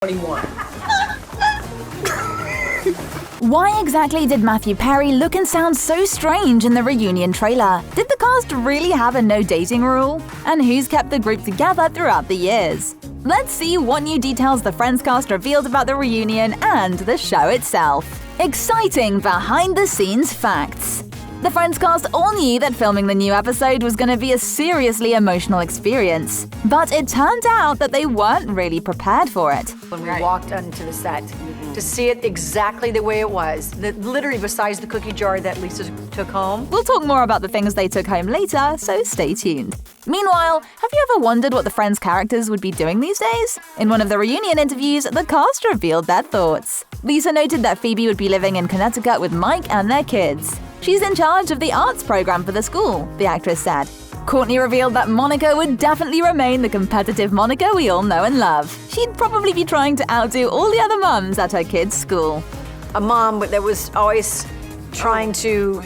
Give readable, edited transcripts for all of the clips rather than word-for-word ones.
21. Why exactly did Matthew Perry look and sound so strange in the reunion trailer? Did the cast really have a no dating rule? And who's kept the group together throughout the years? Let's see what new details the Friends cast revealed about the reunion and the show itself. Exciting behind-the-scenes facts. The Friends cast all knew that filming the new episode was going to be a seriously emotional experience. But it turned out that they weren't really prepared for it. When we walked onto the set, to see it exactly the way it was, literally besides the cookie jar that Lisa took home. We'll talk more about the things they took home later, so stay tuned. Meanwhile, have you ever wondered what the Friends characters would be doing these days? In one of the reunion interviews, the cast revealed their thoughts. Lisa noted that Phoebe would be living in Connecticut with Mike and their kids. She's in charge of the arts program for the school, the actress said. Courtney revealed that Monica would definitely remain the competitive Monica we all know and love. She'd probably be trying to outdo all the other mums at her kids' school. A mom that was always trying to,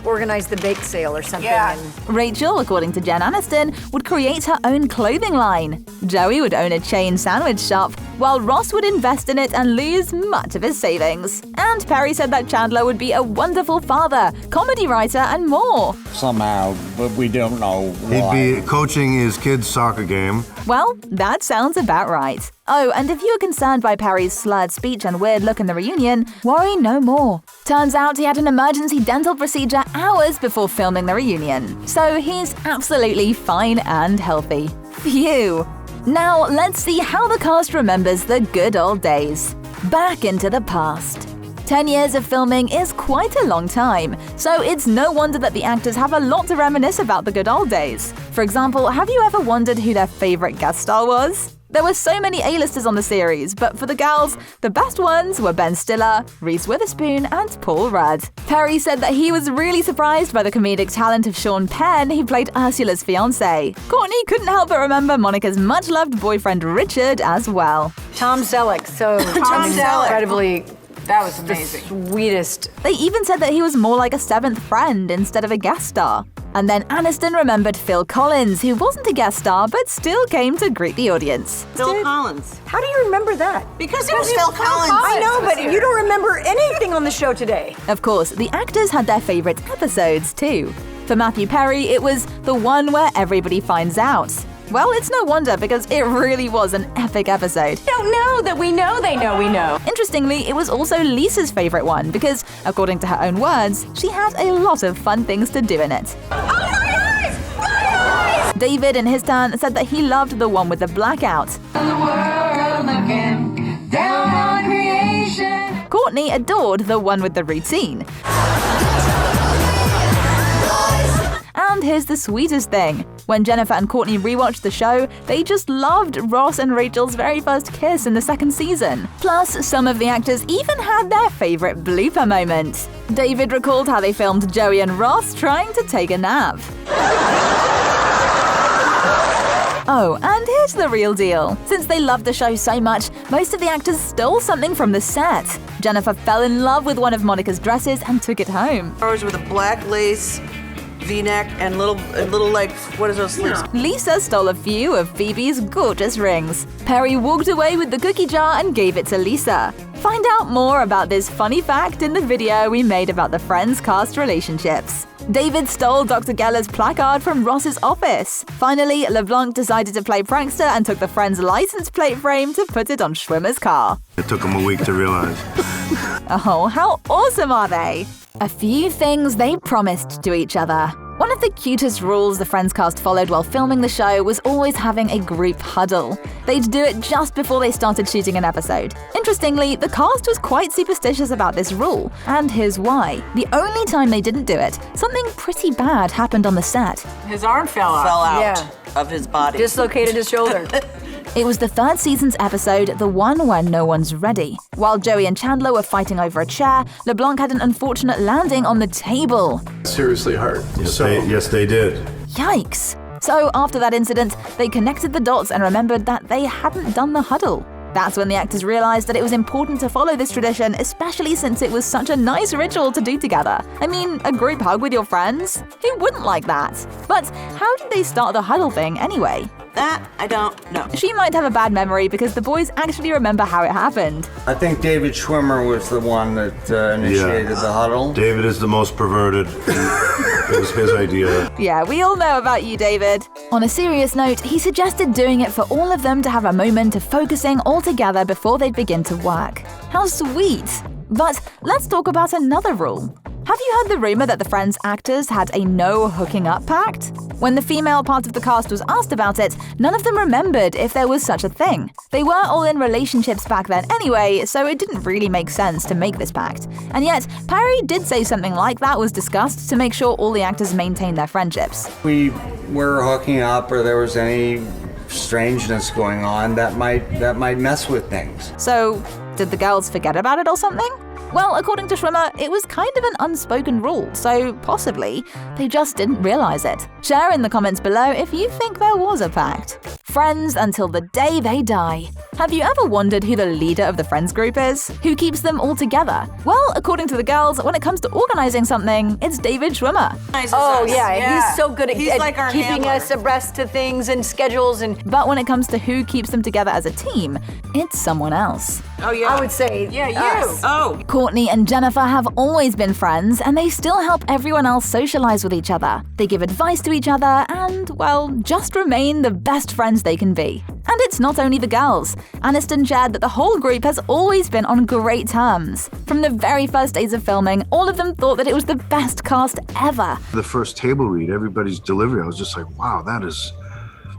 organize the bake sale or something. Yeah. Rachel, according to Jen Aniston, would create her own clothing line. Joey would own a chain sandwich shop, while Ross would invest in it and lose much of his savings. And Perry said that Chandler would be a wonderful father, comedy writer, and more. Somehow, but we don't know why. He'd be coaching his kids' soccer game. Well, that sounds about right. Oh, and if you're concerned by Perry's slurred speech and weird look in the reunion, worry no more. Turns out he had an emergency dental procedure hours before filming the reunion, so he's absolutely fine and healthy. Phew! Now, let's see how the cast remembers the good old days. Back into the past. 10 years of filming is quite a long time, so it's no wonder that the actors have a lot to reminisce about the good old days. For example, have you ever wondered who their favorite guest star was? There were so many A-listers on the series, but for the gals, the best ones were Ben Stiller, Reese Witherspoon, and Paul Rudd. Perry said that he was really surprised by the comedic talent of Sean Penn, who played Ursula's fiancé. Courtney couldn't help but remember Monica's much-loved boyfriend Richard as well. Tom Selleck, so Tom Selleck. incredibly That was amazing. sweetest. They even said that he was more like a seventh friend instead of a guest star. And then Aniston remembered Phil Collins, who wasn't a guest star but still came to greet the audience. Phil Collins. How do you remember that? Because it was Phil Collins. I know, but you don't remember anything on the show today. Of course, the actors had their favorite episodes too. For Matthew Perry, it was the one where everybody finds out. Well, it's no wonder because it really was an epic episode. Don't know that we know they know we know. Interestingly, it was also Lisa's favorite one because, according to her own words, she had a lot of fun things to do in it. Oh, my eyes! My eyes! David, in his turn, said that he loved the one with the blackout. Courtney adored the one with the routine. And here's the sweetest thing. When Jennifer and Courtney rewatched the show, they just loved Ross and Rachel's very first kiss in the second season. Plus, some of the actors even had their favorite blooper moment. David recalled how they filmed Joey and Ross trying to take a nap. Oh, and here's the real deal. Since they loved the show so much, most of the actors stole something from the set. Jennifer fell in love with one of Monica's dresses and took it home. Ours with a black lace V-neck and little like, what is those sleeves? Lisa stole a few of Phoebe's gorgeous rings. Perry walked away with the cookie jar and gave it to Lisa. Find out more about this funny fact in the video we made about the Friends cast relationships. David stole Dr. Geller's placard from Ross's office. Finally, Leblanc decided to play prankster and took the Friends license plate frame to put it on Schwimmer's car. It took him a week to realize. Oh, how awesome are they? A few things they promised to each other. One of the cutest rules the Friends cast followed while filming the show was always having a group huddle. They'd do it just before they started shooting an episode. Interestingly, the cast was quite superstitious about this rule, and here's why. The only time they didn't do it, something pretty bad happened on the set. His arm fell out Yeah. of his body. Dislocated his shoulder. It was the third season's episode, the one where no one's ready. While Joey and Chandler were fighting over a chair, Leblanc had an unfortunate landing on the table. Seriously hurt. Yes, they did. Yikes! So after that incident, they connected the dots and remembered that they hadn't done the huddle. That's when the actors realized that it was important to follow this tradition, especially since it was such a nice ritual to do together. I mean, a group hug with your friends? Who wouldn't like that? But how did they start the huddle thing anyway? That I don't know. She might have a bad memory because the boys actually remember how it happened. I think David Schwimmer was the one that initiated the huddle. David is the most perverted. It was his idea. Yeah, we all know about you, David. On a serious note, he suggested doing it for all of them to have a moment of focusing all together before they'd begin to work. How sweet! But let's talk about another rule. Have you heard the rumor that the Friends actors had a no hooking up pact? When the female part of the cast was asked about it, none of them remembered if there was such a thing. They were all in relationships back then anyway, so it didn't really make sense to make this pact. And yet, Perry did say something like that was discussed to make sure all the actors maintained their friendships. We were hooking up or there was any strangeness going on that might mess with things. So, did the girls forget about it or something? Well, according to Schwimmer, it was kind of an unspoken rule, so possibly they just didn't realize it. Share in the comments below if you think there was a pact. Friends until the day they die. Have you ever wondered who the leader of the Friends group is? Who keeps them all together? Well, according to the girls, when it comes to organizing something, it's David Schwimmer. Oh, yeah, he's so good at, like our keeping handler. us abreast to things and schedules and... But when it comes to who keeps them together as a team, it's someone else. Oh, yeah. I would say Yeah, you. us. Oh. Courtney and Jennifer have always been friends, and they still help everyone else socialize with each other. They give advice to each other and, well, just remain the best friends they can be. And it's not only the girls. Aniston shared that the whole group has always been on great terms. From the very first days of filming, all of them thought that it was the best cast ever. The first table read, everybody's delivery, I was just like, wow, that is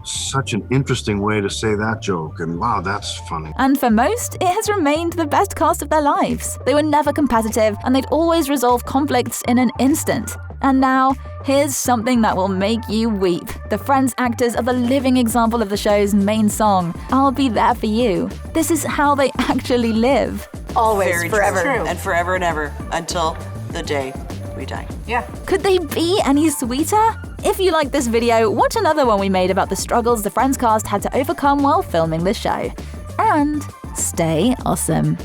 such an interesting way to say that joke, and wow, that's funny. And for most, it has remained the best cast of their lives. They were never competitive, and they'd always resolve conflicts in an instant. And now, here's something that will make you weep. The Friends actors are the living example of the show's main song, I'll Be There For You. This is how they actually live. Always, Very forever. true. And forever and ever until the day we die. Yeah. Could they be any sweeter? If you like this video, watch another one we made about the struggles the Friends cast had to overcome while filming this show. And stay awesome.